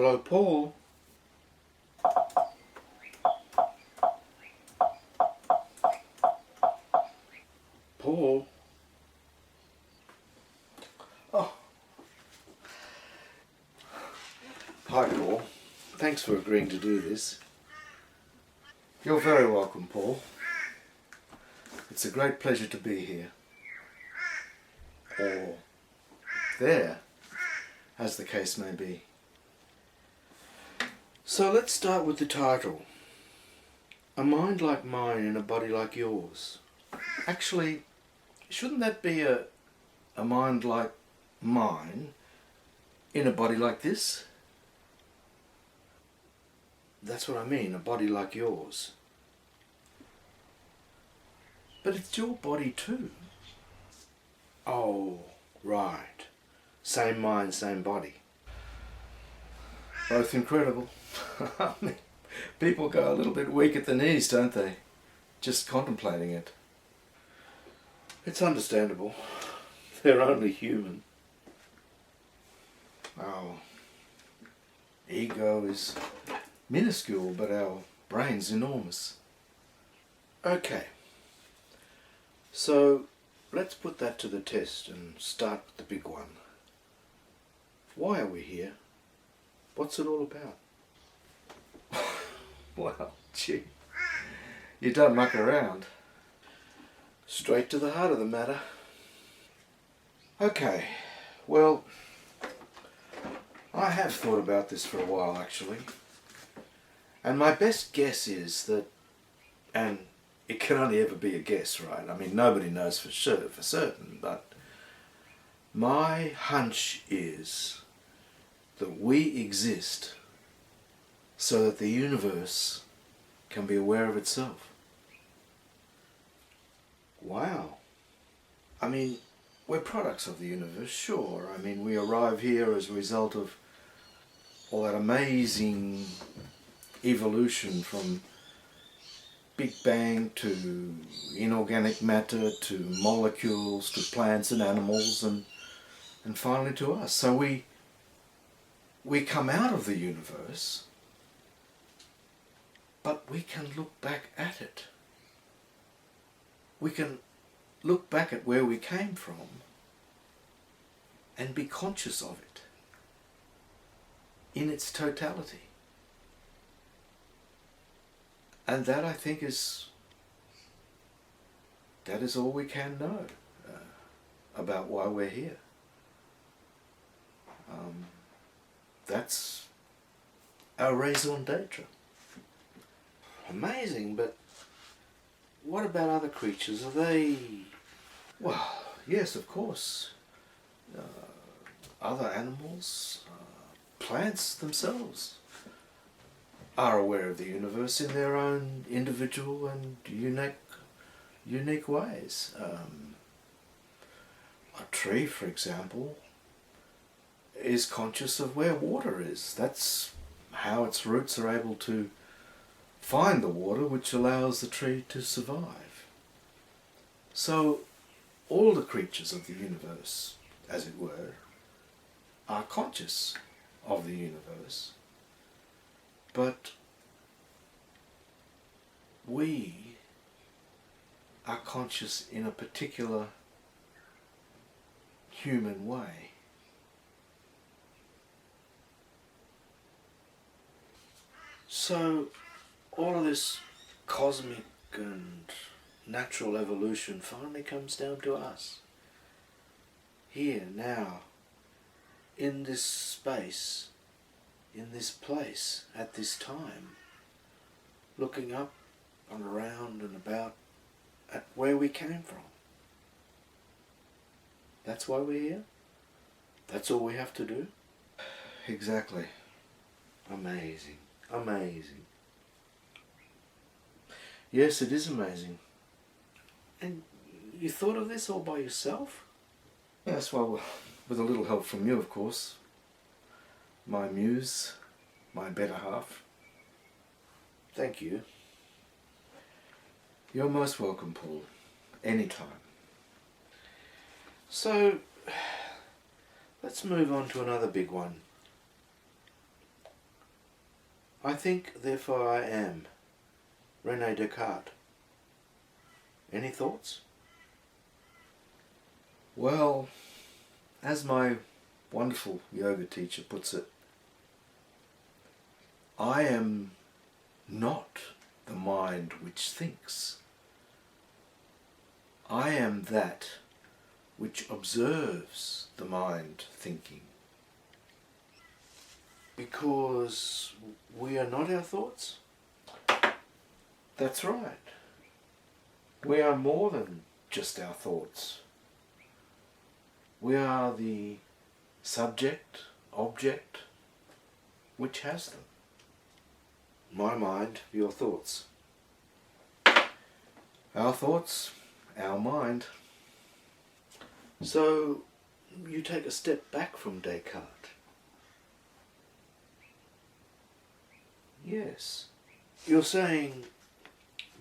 Hello, Paul. Paul? Oh. Hi, Paul. Thanks for agreeing to do this. You're very welcome, Paul. It's a great pleasure to be here. Or there, as the case may be. So let's start with the title. A mind like mine in a body like yours. Actually, shouldn't that be a mind like mine in a body like this? That's what I mean, a body like yours. But it's your body too. Oh, right. Same mind, same body. Both incredible. I mean, people go a little bit weak at the knees, don't they? Just contemplating it. It's understandable. They're only human. Our ego is minuscule, but our brain's enormous. Okay. So, let's put that to the test and start with the big one. Why are we here? What's it all about? Well, gee, you don't muck around. Straight to the heart of the matter. Okay, well, I have thought about this for a while actually. And my best guess is that, and it can only ever be a guess, right? I mean, nobody knows for sure, for certain, but my hunch is that we exist so that the universe can be aware of itself. Wow. I mean, we're products of the universe, sure. I mean, we arrive here as a result of all that amazing evolution from Big Bang to inorganic matter to molecules to plants and animals and finally to us. So we come out of the universe, but we can look back at it. We can look back at where we came from and be conscious of it in its totality. And that, I think, is all we can know about why we're here. That's our raison d'etre. Amazing, but what about other creatures? Are they... Well, yes, of course. Other animals, plants themselves are aware of the universe in their own individual and unique ways. A tree, for example, is conscious of where water is. That's how its roots are able to find the water which allows the tree to survive. So all the creatures of the universe, as it were, are conscious of the universe. But we are conscious in a particular human way. So all of this cosmic and natural evolution finally comes down to us. Here, now, in this space, in this place, at this time, looking up and around and about at where we came from. That's why we're here? That's all we have to do? Exactly. Amazing. Amazing. Yes, it is amazing. And you thought of this all by yourself? Yes, well, with a little help from you, of course. My muse, my better half. Thank you. You're most welcome, Paul. Anytime. So, let's move on to another big one. I think, therefore I am. Rene Descartes. Any thoughts? Well, as my wonderful yoga teacher puts it, I am not the mind which thinks. I am that which observes the mind thinking. Because we are not our thoughts? That's right. We are more than just our thoughts. We are the subject, object, which has them. My mind, your thoughts. Our thoughts, our mind. So, you take a step back from Descartes. Yes. You're saying,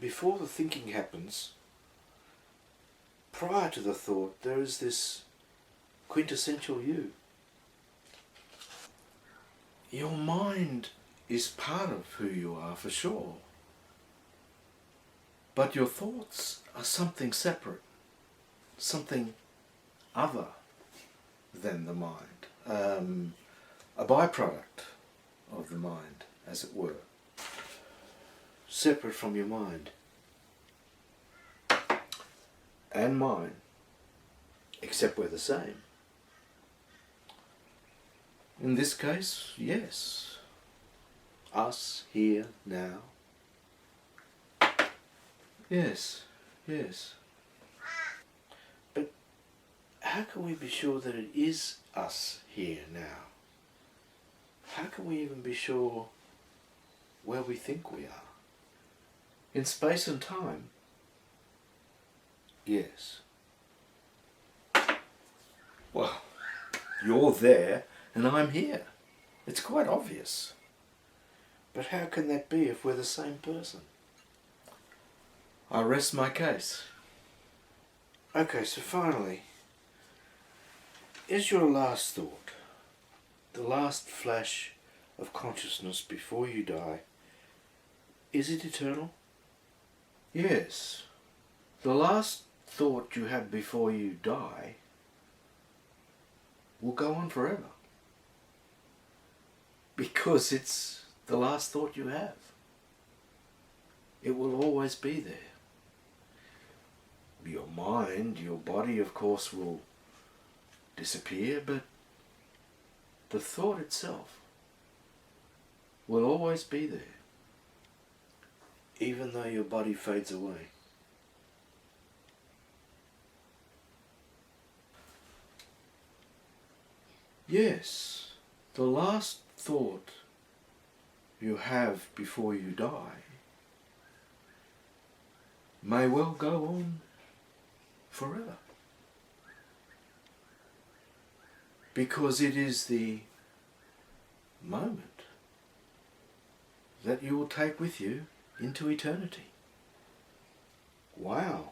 before the thinking happens, prior to the thought, there is this quintessential you. Your mind is part of who you are, for sure. But your thoughts are something separate, something other than the mind, a byproduct of the mind, as it were, separate from your mind and mine, except we're the same. In this case, yes. Us, here, now. Yes, yes. But how can we be sure that it is us here now? How can we even be sure where we think we are? In space and time? Yes. Well, you're there and I'm here. It's quite obvious. But how can that be if we're the same person? I rest my case. Okay, so finally, is your last thought, the last flash of consciousness before you die, is it eternal? Yes. The last thought you have before you die will go on forever. Because it's the last thought you have. It will always be there. Your mind, your body, of course, will disappear, but the thought itself will always be there, even though your body fades away. Yes, the last thought you have before you die may well go on forever. Because it is the moment that you will take with you into eternity. Wow.